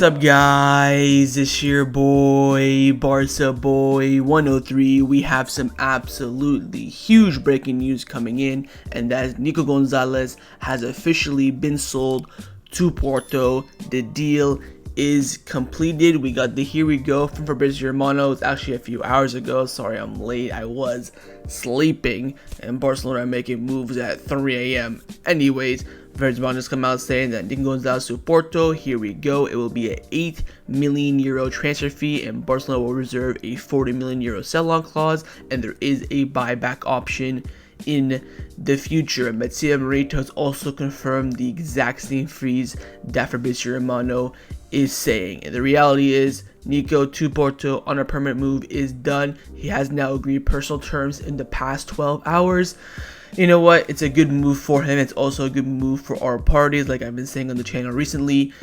up, guys? It's your boy, Barca Boy 103. We have some absolutely huge breaking news coming in, and that is Nico Gonzalez has officially been sold to Porto. The deal is completed. We got the here we go from Fabrizio Romano. It's actually a few hours ago. Sorry I'm late. I was sleeping, and Barcelona are making moves at 3 a.m. Anyways, Fabrizio Romano has come out saying that Nico Gonzalez to Porto. Here we go. It will be an €8 million transfer fee, and Barcelona will reserve a €40 million sell-on clause, and there is a buyback option in the future. And Mattia Morita has also confirmed the exact same freeze that Fabrizio Romano is saying. And the reality is, Nico to Porto on a permanent move is done. He has now agreed personal terms in the past 12 hours. You know what? It's a good move for him. It's also a good move for our parties, like I've been saying on the channel recently.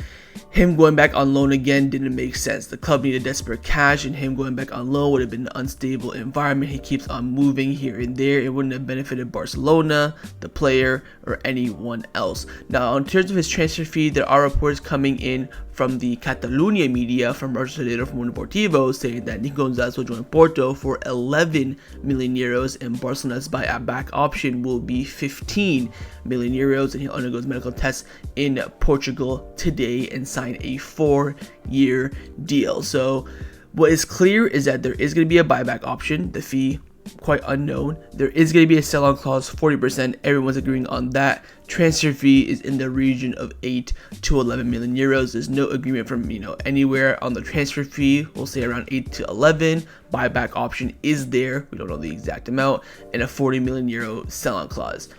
Him going back on loan again didn't make sense. The club needed desperate cash, and him going back on loan would have been an unstable environment. He keeps on moving here and there. It wouldn't have benefited Barcelona, the player, or anyone else. Now, in terms of his transfer fee, there are reports coming in from the Catalonia media, from Barcelona, from Mundo Deportivo, saying that Nico Gonzalez will join Porto for €11 million, and Barcelona's buyback option will be €15 million, and he undergoes medical tests in Portugal today and sign a 4-year deal. So what is clear is that there is going to be a buyback option. The fee quite unknown. There is going to be a sell-on clause, 40%. Everyone's agreeing on that. Transfer fee is in the region of €8 to €11 million. There's no agreement from anywhere on the transfer fee. We'll say around 8 to 11. Buyback option is there. We don't know the exact amount, and a €40 million sell-on clause.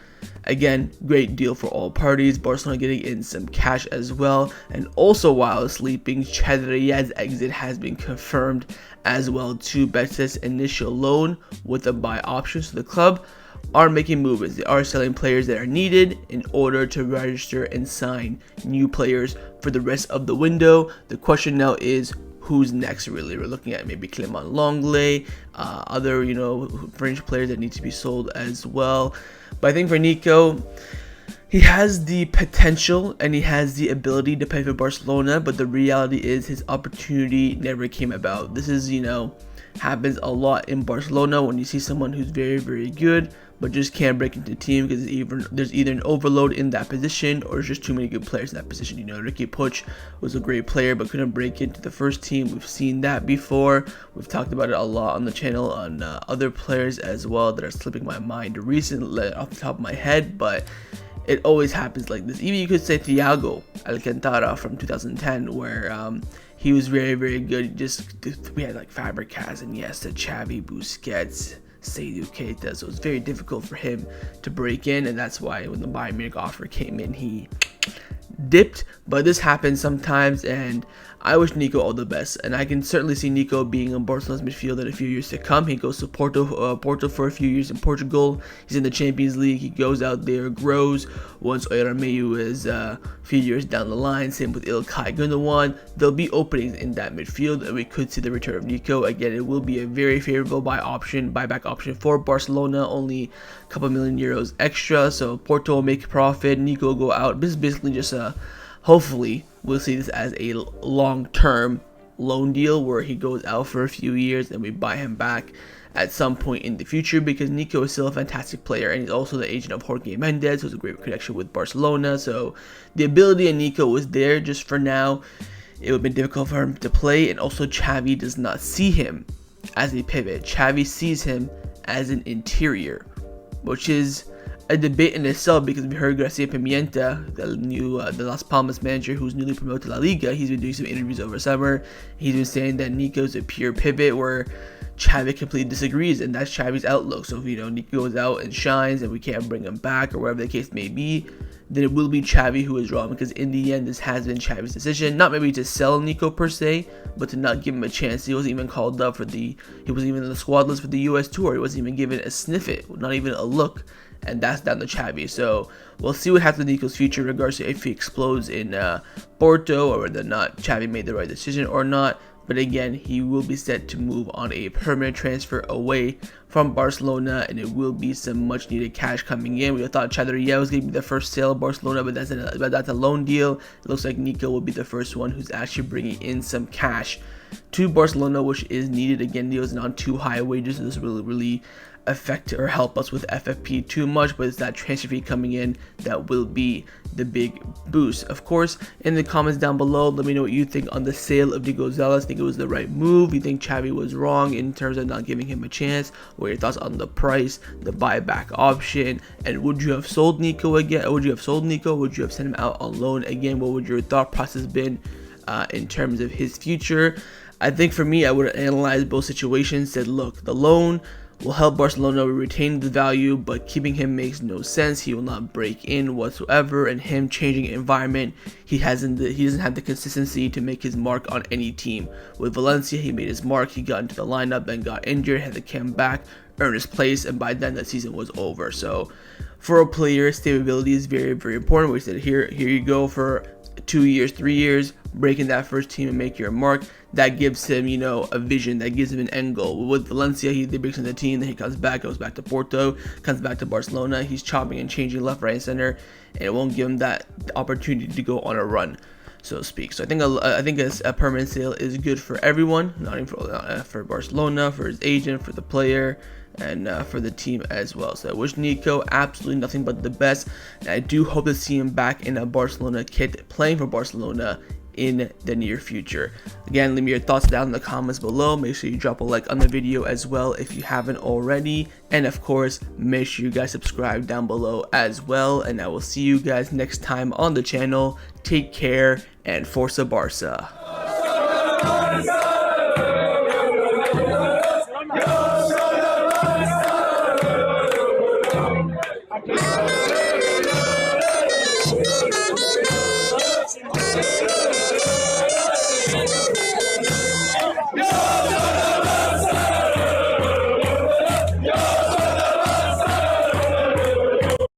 Again, great deal for all parties. Barcelona getting in some cash as well. And also, while sleeping, Xavi's exit has been confirmed as well to Betis' initial loan with a buy option. So the club are making moves. They are selling players that are needed in order to register and sign new players for the rest of the window. The question now is, who's next? Really, we're looking at maybe Clement Longley, other French players that need to be sold as well. But I think for Nico, he has the potential and he has the ability to play for Barcelona, but the reality is his opportunity never came about. This is, happens a lot in Barcelona when you see someone who's very, very good, but just can't break into the team because there's either an overload in that position or there's just too many good players in that position. Ricky Puig was a great player but couldn't break into the first team. We've seen that before. We've talked about it a lot on the channel on other players as well that are slipping my mind recently off the top of my head, but it always happens like this. Even you could say Thiago Alcantara from 2010, where he was very, very good. We had like Fabregas, Iniesta, Xavi, Busquets, Seydou Keita, so it's very difficult for him to break in, and that's why when the Bayern Munich offer came in, he dipped. But this happens sometimes, and I wish Nico all the best, and I can certainly see Nico being in Barcelona's midfield in a few years to come. He goes to Porto for a few years in Portugal. He's in the Champions League. He goes out there, grows. Once Oyarmeyu is a few years down the line, same with İlkay Gündoğan, there'll be openings in that midfield, and we could see the return of Nico. Again, it will be a very favorable buyback option for Barcelona, only a couple €1 million extra, so Porto will make profit, Nico will go out. This is basically just hopefully we'll see this as a long-term loan deal where he goes out for a few years and we buy him back at some point in the future, because Nico is still a fantastic player, and he's also the agent of Jorge Mendes, who's a great connection with Barcelona. So the ability in Nico was there. Just for now, it would have been difficult for him to play, and also Xavi does not see him as a pivot. Xavi sees him as an interior, which is a debate in itself, because we heard Gracia Pimienta, the Las Palmas manager who's newly promoted to La Liga. He's been doing some interviews over summer. He's been saying that Nico's a pure pivot, where Xavi completely disagrees, and that's Xavi's outlook. So if Nico goes out and shines and we can't bring him back, or whatever the case may be, then it will be Xavi who is wrong, because in the end this has been Xavi's decision, not maybe to sell Nico per se, but to not give him a chance. He wasn't even called up he wasn't even in the squad list for the US tour. He wasn't even given a sniffet, not even a look, and that's down to Xavi. So we'll see what happens with Nico's future in regards to if he explodes in Porto, or whether or not Xavi made the right decision or not. but again, he will be set to move on a permanent transfer away from Barcelona, and it will be some much needed cash coming in. We thought Xavi was going to be the first sale of Barcelona, but that's a loan deal. It looks like Nico will be the first one who's actually bringing in some cash to Barcelona, which is needed. Again, deals not too high wages, so this will really affect or help us with FFP too much, but it's that transfer fee coming in that will be the big boost. Of course, in the comments down below, let me know what you think on the sale of Nico Gonzalez. Think it was the right move? You think Xavi was wrong in terms of not giving him a chance? What are your thoughts on the price, the buyback option, and would you have sold Nico again? Would you have sold Nico? Would you have sent him out on loan again? What would your thought process been in terms of his future? I think for me, I would have analyzed both situations, said, look, the loan will help Barcelona retain the value, but keeping him makes no sense. He will not break in whatsoever, and him changing environment, he doesn't have the consistency to make his mark on any team. With Valencia, he made his mark, he got into the lineup, then got injured, had to come back, earn his place, and by then the season was over. So for a player, stability is very, very important. We said here you go for 2 years, 3 years, breaking that first team and make your mark. That gives him, a vision, that gives him an end goal. With Valencia, he breaks in the team, then he comes back, goes back to Porto, comes back to Barcelona. He's chopping and changing left, right, and center, and it won't give him that opportunity to go on a run, so to speak. So I think a permanent sale is good for everyone, not even for Barcelona, for his agent, for the player, and for the team as well. So I wish Nico absolutely nothing but the best, and I do hope to see him back in a Barcelona kit playing for Barcelona in the near future. Again, leave me your thoughts down in the comments below. Make sure you drop a like on the video as well if you haven't already, and of course make sure you guys subscribe down below as well, and I will see you guys next time on the channel. Take care and Forza Barca.